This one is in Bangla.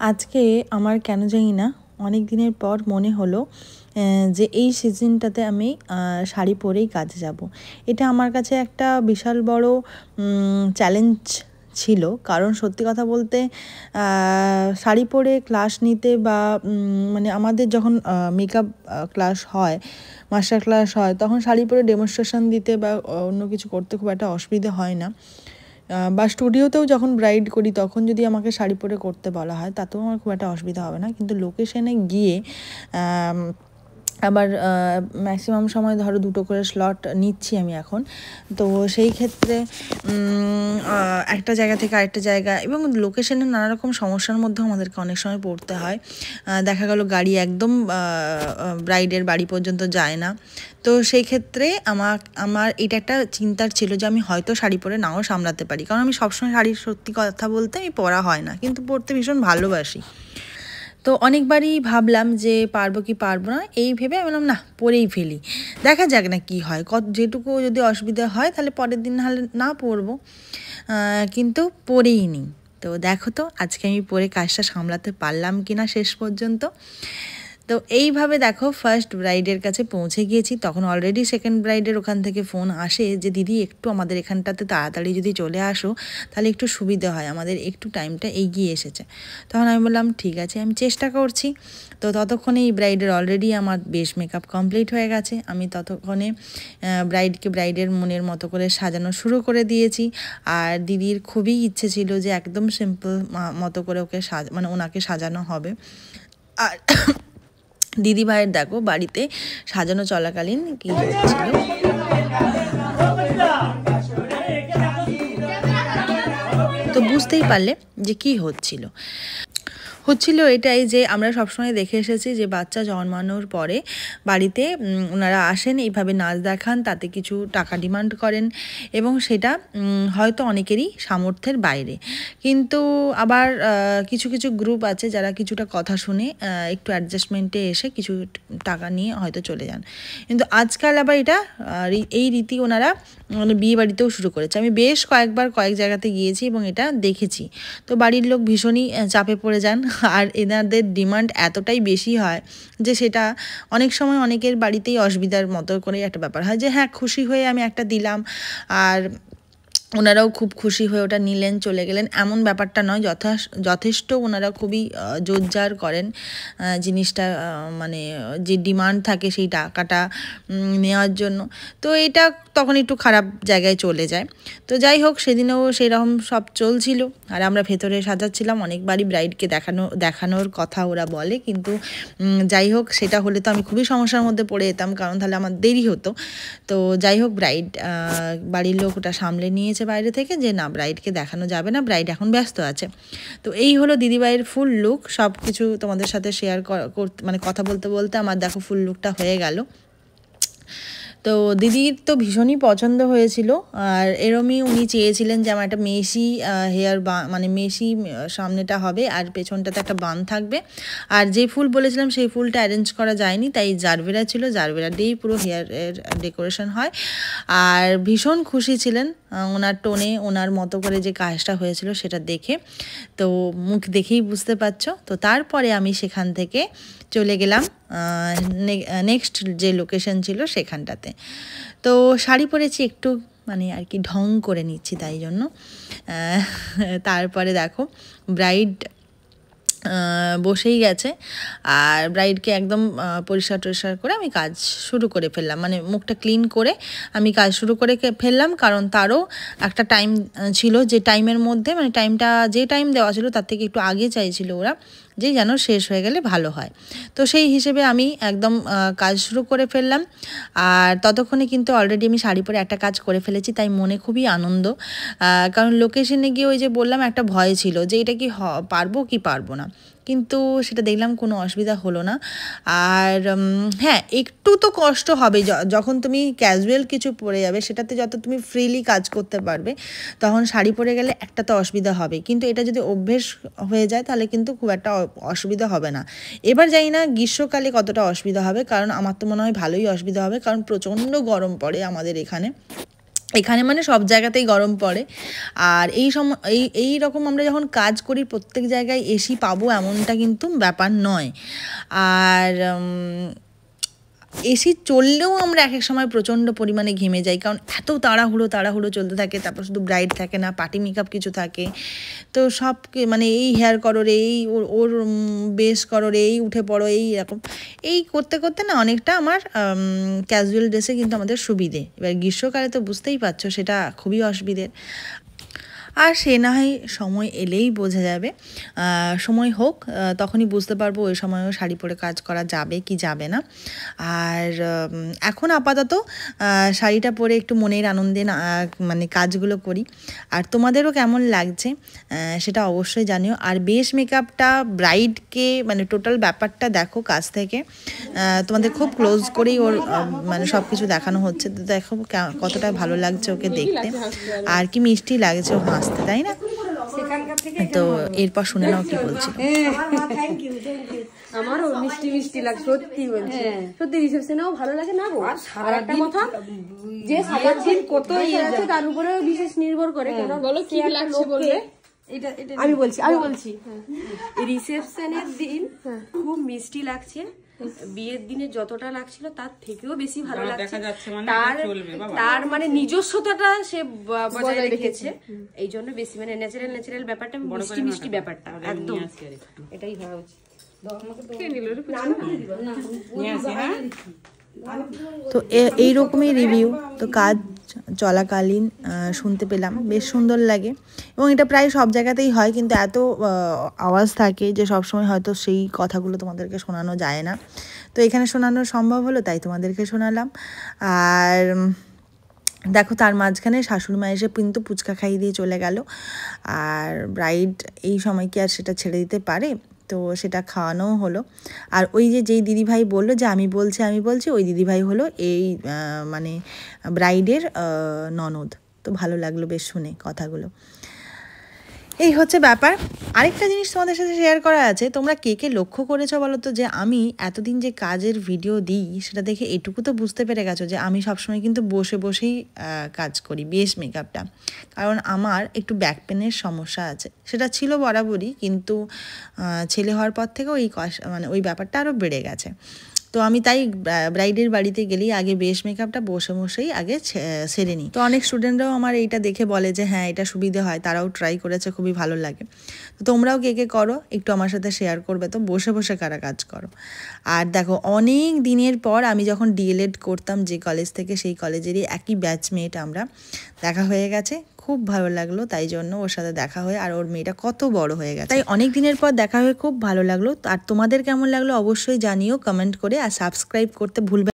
আজকে আমার কেন জানি না অনেক দিনের পর মনে হলো যে এই সিজনটাতে আমি শাড়ি পরেই কাজে যাব। এটা আমার কাছে একটা বিশাল বড় চ্যালেঞ্জ ছিল, কারণ সত্যি কথা বলতে শাড়ি পরে ক্লাস নিতে বা মানে আমাদের যখন মেকআপ ক্লাস হয়, মাস্টার ক্লাস হয়, তখন শাড়ি পরে ডেমনস্ট্রেশন দিতে বা অন্য কিছু করতে খুব একটা অসুবিধে হয় না। বা স্টুডিওতেও যখন ব্রাইড করি তখন যদি আমাকে শাড়ি পরে করতে বলা হয় তাতেও আমার খুব একটা অসুবিধা হবে না, কিন্তু লোকেশনে গিয়ে আবার ম্যাক্সিমাম সময় ধরো 2টো করে স্লট নিচ্ছি আমি এখন। তো সেই ক্ষেত্রে একটা জায়গা থেকে আরেকটা জায়গা এবং লোকেশনের নানা রকম সমস্যার মধ্যেও আমাদেরকে অনেক সময় পড়তে হয়। দেখা গেল গাড়ি একদম ব্রাইডের বাড়ি পর্যন্ত যায় না। তো সেই ক্ষেত্রে আমার এটা একটা চিন্তার ছিল যে আমি হয়তো শাড়ি পরে নাও সামলাতে পারি, কারণ আমি সবসময় শাড়ির সত্যি কথা বলতে আমি পরা হয় না, কিন্তু পরতে ভীষণ ভালোবাসি। তো অনেকবারই ভাবলাম যে পারবো কি পারবো না, এই ভেবে আমি বললাম না, পরেই ফেলি, দেখা যাক না কি হয়, যেটুকু যদি অসুবিধা হয় তাহলে পরের দিন নাহলে না পরবো, কিন্তু পরেই নিই। তো দেখো তো আজকে আমি পরে কাজটা সামলাতে পারলাম কিনা শেষ পর্যন্ত। তো এইভাবে দেখো ফার্স্ট ব্রাইডের কাছে পৌঁছে গিয়েছি, তখন অলরেডি সেকেন্ড ব্রাইডের ওখান থেকে ফোন আসে যে দিদি একটু আমাদের এখানটাতে তাড়াতাড়ি যদি চলে আসো তাহলে একটু সুবিধা হয়, আমাদের একটু টাইমটা এগিয়ে এসেছে। তখন আমি বললাম ঠিক আছে, আমি চেষ্টা করছি। তো ততক্ষণে এই ব্রাইডের অলরেডি আমার বেশ মেকআপ কমপ্লিট হয়ে গেছে, আমি ততক্ষণে ব্রাইডের মনের মতো করে সাজানো শুরু করে দিয়েছি। আর দিদির খুবই ইচ্ছে ছিল যে একদম সিম্পল মতো করে মানে ওনাকে সাজানো হবে। আর দিদিভাইয়ের দেখো বাড়িতে সাজানো চলাকালীন কি হচ্ছিল, তো বুঝতেই পারলে যে কি হচ্ছিল এটাই যে আমরা সবসময় দেখে এসেছি যে বাচ্চা জন্মানোর পরে বাড়িতে ওনারা আসেন, এইভাবে নাচ দেখান, তাতে কিছু টাকা ডিমান্ড করেন এবং সেটা হয়তো অনেকেরই সামর্থ্যের বাইরে, কিন্তু আবার কিছু কিছু গ্রুপ আছে যারা কিছুটা কথা শুনে একটু অ্যাডজাস্টমেন্টে এসে কিছু টাকা নিয়ে হয়তো চলে যান। কিন্তু আজকাল আবার এটা এই রীতি ওনারা মানে বিয়ে বাড়িতেও শুরু করেছে। আমি বেশ কয়েকবার কয়েক জায়গাতে গিয়েছি এবং এটা দেখেছি। তো বাড়ির লোক ভীষণই চাপে পড়ে যান, আর এনাদের ডিমান্ড এতটাই বেশি হয় যে সেটা অনেক সময় অনেকের বাড়িতেই অসুবিধার মতো করে একটা ব্যাপার হয় যে হ্যাঁ খুশি হয়ে আমি একটা দিলাম আর ওনারাও খুব খুশি হয়ে ওটা নিলেন চলে গেলেন, এমন ব্যাপারটা নয়। যথেষ্ট ওনারা খুবই জোরজার করেন জিনিসটা, মানে যে ডিমান্ড থাকে সেই টাকাটা নেওয়ার জন্য। তো এটা তখন একটু খারাপ জায়গায় চলে যায়। তো যাই হোক, সেদিনেও সেরকম সব চলছিল আর আমরা ভেতরে সাজাচ্ছিলাম। অনেকবারই ব্রাইডকে দেখানোর কথা ওরা বলে, কিন্তু যাই হোক সেটা হলে তো আমি খুবই সমস্যার মধ্যে পড়ে যেতাম, কারণ তাহলে আমার দেরি হতো। তো যাই হোক, বাড়ির লোক ওটা সামলে নিয়েছে বাইরে থেকে যে না, ব্রাইডকে দেখানো যাবে না, ব্রাইড এখন ব্যস্ত আছে। তো এই হলো দিদিভাইয়ের ফুল লুক। সব কিছু তোমাদের সাথে শেয়ার করতে মানে কথা বলতে বলতে আমার দেখো ফুল লুকটা হয়ে গেল। তো দিদির তো ভীষণই পছন্দ হয়েছিল, আর এরমই উনি চেয়েছিলেন যে আমার একটা মেশি হেয়ার মানে মেশি সামনেটা হবে আর পেছনটাতে একটা বান থাকবে। আর যে ফুল বলেছিলাম সেই ফুলটা অ্যারেঞ্জ করা যায়নি, তাই জারবেরা ছিল, জারবেরা দিয়েই পুরো হেয়ারের ডেকোরেশন হয়। আর ভীষণ খুশি ছিলেন ওনার টোনে, ওনার মতো করে যে কাজটা হয়েছিল সেটা দেখে। তো মুখ দেখেই বুঝতে পারছো। তো তারপরে আমি সেখান থেকে চলে গেলাম নেক্সট যে লোকেশন ছিল সেখানটাতে। তো শাড়ি পরেছি একটু মানে আর কি ঢং করে নিচ্ছি, তাই জন্য। তারপরে দেখো ব্রাইড বসেই গেছে, আর ব্রাইডকে একদম পরিষ্কার টরিষ্কার করে আমি কাজ শুরু করে ফেললাম, মানে মুখটা ক্লিন করে আমি কাজ শুরু করে ফেললাম, কারণ তারও একটা টাইম ছিল, যে টাইমের মধ্যে মানে টাইমটা যে টাইম দেওয়া ছিল তার থেকে একটু আগে চাইছিল ওরা যে যেন শেষ হয়ে গেলে ভালো হয়। তো সেই হিসেবে আমি একদম কাজ শুরু করে ফেললাম। আর ততক্ষণে কিন্তু অলরেডি আমি শাড়ি পরে একটা কাজ করে ফেলেছি, তাই মনে খুবই আনন্দ। কারণ লোকেশনে গিয়ে ওই যে বললাম একটা ভয় ছিল যে এটা কি পারবো কি পারবো না, কিন্তু সেটা দেখলাম কোনো অসুবিধা হলো না। আর হ্যাঁ, একটু তো কষ্ট হবে যখন তুমি ক্যাজুয়াল কিছু পরে যাবে, সেটাতে যত তুমি ফ্রিলি কাজ করতে পারবে, তখন শাড়ি পরে গেলে একটা তো অসুবিধা হবে, কিন্তু এটা যদি অভ্যেস হয়ে যায় তাহলে কিন্তু খুব একটা অসুবিধা হবে না। এবার জানি না গ্রীষ্মকালে কতটা অসুবিধা হবে, কারণ আমার তো মনে হয় ভালোই অসুবিধা হবে, কারণ প্রচণ্ড গরম পড়ে আমাদের এখানে। এখানে মানে সব জায়গাতেই গরম পড়ে। আর এই রকম আমরা যখন কাজ করি প্রত্যেক জায়গায় এসি পাবো এমনটা কিন্তু ব্যাপার নয়। আর এসি চললেও আমরা এক এক সময় প্রচণ্ড পরিমাণে ঘেমে যাই, কারণ এত তাড়াহুড়ো চলতে থাকে। তারপর শুধু ব্রাইড থাকে না, পার্টি মেকআপ কিছু থাকে, তো সব মানে এই হেয়ার করো রে, এই ওর বেশ করো রে, এই উঠে পড়ো, এই এরকম এই করতে করতে না অনেকটা আমার ক্যাজুয়াল ড্রেসে কিন্তু আমাদের সুবিধে। এবার গ্রীষ্মকালে তো বুঝতেই পারছো সেটা খুবই অসুবিধের। আর সে না হয় সময় এলেই বোঝা যাবে, সময় হোক তখনই বুঝতে পারবো ওই সময়ও শাড়ি পরে কাজ করা যাবে কি যাবে না। আর এখন আপাতত শাড়িটা পরে একটু মনের আনন্দে মানে কাজগুলো করি। আর তোমাদেরও কেমন লাগছে সেটা অবশ্যই জানিও। আর বেশ মেকআপটা ব্রাইডকে মানে টোটাল ব্যাপারটা দেখো কাছ থেকে, তোমাদের খুব ক্লোজ করেই ওর মানে সব কিছু দেখানো হচ্ছে। তো দেখো কতটা ভালো লাগছে ওকে দেখতে, আর কি মিষ্টি লাগছে ও হাসতে, তাই না? তো এরপর শুনে নাও কি বলছি। আমারও মিষ্টি মিষ্টি লাগে, সত্যি বলছি, সত্যি রিসেপশনেও ভালো লাগে না গো। আর একটা কথা, যে সারাদিন কত আছে তার উপরে বিশেষ নির্ভর করে। বলো কি লাগছে বলবে। আমি বলছি রিসেপশনের দিন খুব মিষ্টি লাগছে, বিয়ের দিনে যতটা লাগছিল তার থেকেও বেশি ভালো লাগছে। তার মানে নিজস্বতাটা সে বজায় রেখেছে, এই জন্য বেশি মানে ন্যাচারাল ব্যাপারটা, মিষ্টি মিষ্টি ব্যাপারটা একদম এটাই হওয়া উচিত। তো এইরকমই রিভিউ তো কাজ চলাকালীন শুনতে পেলাম, বেশ সুন্দর লাগে। এবং এটা প্রায় সব জায়গাতেই হয়, কিন্তু এত আওয়াজ থাকে যে সবসময় হয়তো সেই কথাগুলো তোমাদেরকে শোনানো যায় না। তো এখানে শোনানো সম্ভব হলো তাই তোমাদেরকে শোনালাম। আর দেখো তার মাঝখানে শাশুড়িমা এসে কিন্তু পুচকা খাইয়ে দিয়ে চলে গেল। আর ব্রাইড এই সময় কি আর সেটা ছেড়ে দিতে পারে, তো সেটা খাওয়ানোও হলো। আর ওই যেই দিদিভাই বললো যে আমি বলছি ওই দিদিভাই হলো এই মানে ব্রাইডের ননদ। তো ভালো লাগলো বেশ শুনে কথাগুলো। এই হচ্ছে ব্যাপার। আরেকটা জিনিস তোমাদের সাথে শেয়ার করা আছে, তোমরা কে কে লক্ষ্য করেছো বলো তো, যে আমি এতদিন যে কাজের ভিডিও দিই সেটা দেখে এটুকু তো বুঝতে পেরে গেছো যে আমি সবসময় কিন্তু বসেই কাজ করি বেশ মেকআপটা। কারণ আমার একটু ব্যাক পেনের সমস্যা আছে, সেটা ছিল বরাবরই, কিন্তু ছেলে হওয়ার পর থেকে মানে ওই ব্যাপারটা আরও বেড়ে গেছে। তো আমি তাই ব্রাইডের বাড়িতে গেলেই আগে বেশ মেকআপটা বসেই আগে সেরে নিই। তো অনেক স্টুডেন্টরাও আমার এইটা দেখে বলে যে হ্যাঁ এটা সুবিধে হয়, তারাও ট্রাই করেছে, খুবই ভালো লাগে। তো তোমরাও কে করো একটু আমার সাথে শেয়ার করবে তো, বসে কারা কাজ করো। আর দেখো অনেক দিনের পর আমি যখন ডিএলএড করতাম যে কলেজ থেকে, সেই কলেজেরই একই ব্যাচমেট আমরা, দেখা হয়ে গেছে, খুব ভালো লাগলো। তাই জন্য ওর সাথে দেখা হয়ে, আর ওর মেয়েটা কত বড় হয়ে গেছে, তাই অনেক দিনের পর দেখা হয়ে খুব ভালো লাগলো। আর তোমাদের কেমন লাগলো অবশ্যই জানিও কমেন্ট করে, আর সাবস্ক্রাইব করতে ভুলবে